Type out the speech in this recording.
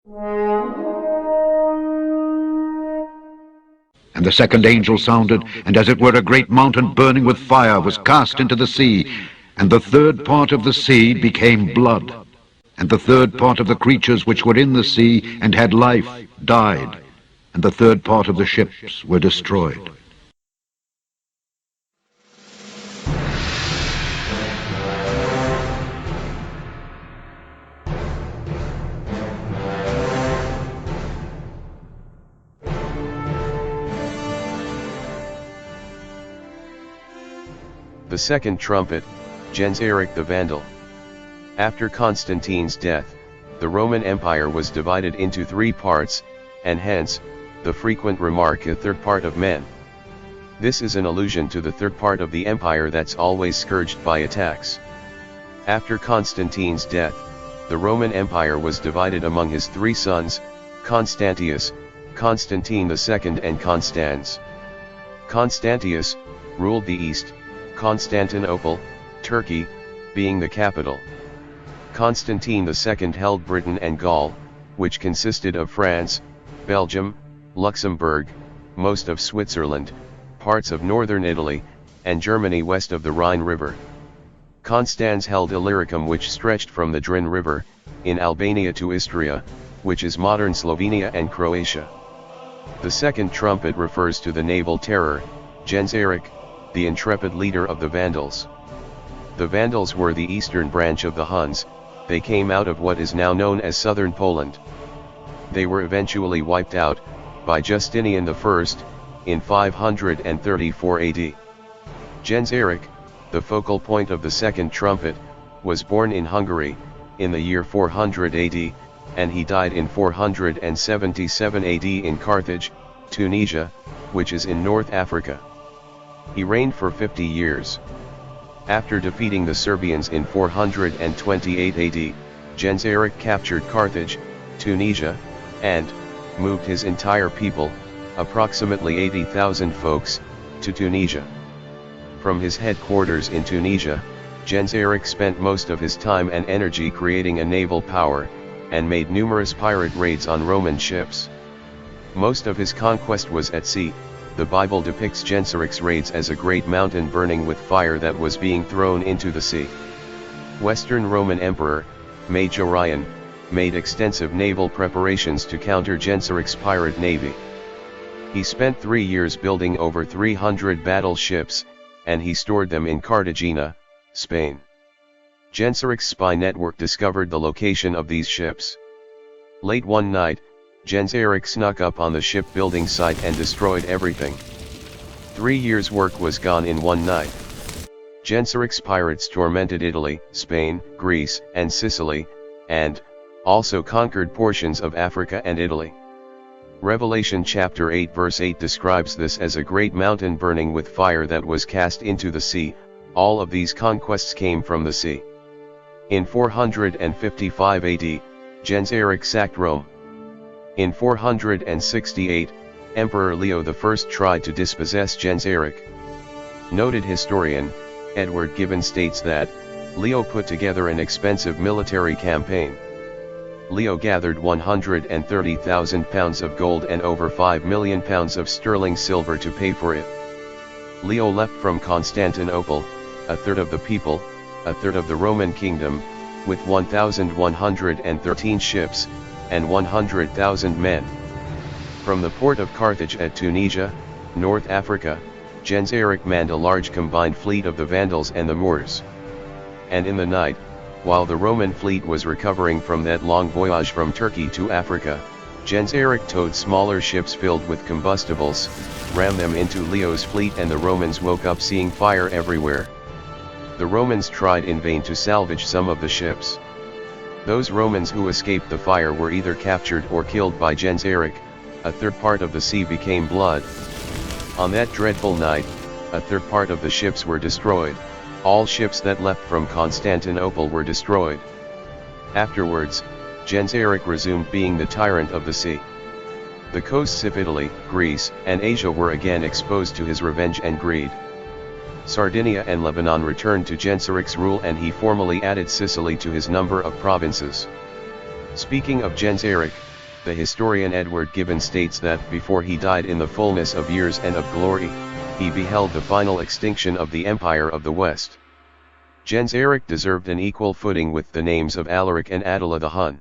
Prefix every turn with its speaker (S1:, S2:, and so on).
S1: And the second angel sounded, and as it were a great mountain burning with fire was cast into the sea, and the third part of the sea became blood. And the third part of the creatures which were in the sea and had life died, and the third part of the ships were destroyed.
S2: The second trumpet, Genseric the Vandal. After Constantine's death, the Roman Empire was divided into three parts, and hence, the frequent remark a third part of men. This is an allusion to the third part of the empire that's always scourged by attacks. After Constantine's death, the Roman Empire was divided among his three sons, Constantius, Constantine II and Constans. Constantius ruled the east, Constantinople, Turkey, being the capital. Constantine II held Britain and Gaul, which consisted of France, Belgium, Luxembourg, most of Switzerland, parts of northern Italy, and Germany west of the Rhine River. Constans held Illyricum, which stretched from the Drin River, in Albania to Istria, which is modern Slovenia and Croatia. The second trumpet refers to the naval terror, Genseric, the intrepid leader of the Vandals. The Vandals were the eastern branch of the Huns. They came out of what is now known as southern Poland. They were eventually wiped out by Justinian I in 534 AD. Genseric, the focal point of the second trumpet, was born in Hungary in the year 400 AD, and he died in 477 AD in Carthage, Tunisia, which is in North Africa. He reigned for 50 years. After defeating the Serbians in 428 AD, Genseric captured Carthage, Tunisia, and moved his entire people, approximately 80,000 folks, to Tunisia. From his headquarters in Tunisia, Genseric spent most of his time and energy creating a naval power, and made numerous pirate raids on Roman ships. Most of his conquest was at sea. The Bible depicts Genseric's raids as a great mountain burning with fire that was being thrown into the sea. Western Roman Emperor, Majorian, made extensive naval preparations to counter Genseric's pirate navy. He spent 3 years building over 300 battleships, and he stored them in Cartagena, Spain. Genseric's spy network discovered the location of these ships. Late one night, Genseric snuck up on the shipbuilding site and destroyed everything. 3 years' work was gone in one night. Genseric's pirates tormented Italy, Spain, Greece, and Sicily, and also conquered portions of Africa and Italy. Revelation chapter 8 verse 8 describes this as a great mountain burning with fire that was cast into the sea. All of these conquests came from the sea. In 455 AD, Genseric sacked Rome. In 468, Emperor Leo I tried to dispossess Genseric. Noted historian, Edward Gibbon states that, Leo put together an expensive military campaign. Leo gathered 130,000 pounds of gold and over 5 million pounds of sterling silver to pay for it. Leo left from Constantinople, a third of the people, a third of the Roman kingdom, with 1,113 ships, and 100,000 men. From the port of Carthage at Tunisia, North Africa, Genseric manned a large combined fleet of the Vandals and the Moors. And in the night, while the Roman fleet was recovering from that long voyage from Turkey to Africa, Genseric towed smaller ships filled with combustibles, rammed them into Leo's fleet, and the Romans woke up seeing fire everywhere. The Romans tried in vain to salvage some of the ships. Those Romans who escaped the fire were either captured or killed by Genseric. A third part of the sea became blood. On that dreadful night, a third part of the ships were destroyed. All ships that left from Constantinople were destroyed. Afterwards, Genseric resumed being the tyrant of the sea. The coasts of Italy, Greece, and Asia were again exposed to his revenge and greed. Sardinia and Lebanon returned to Genseric's rule, and he formally added Sicily to his number of provinces. Speaking of Genseric, The historian Edward Gibbon states that before he died in the fullness of years and of glory, he beheld the final extinction of the Empire of the West. Genseric deserved an equal footing with the names of Alaric and Attila the Hun.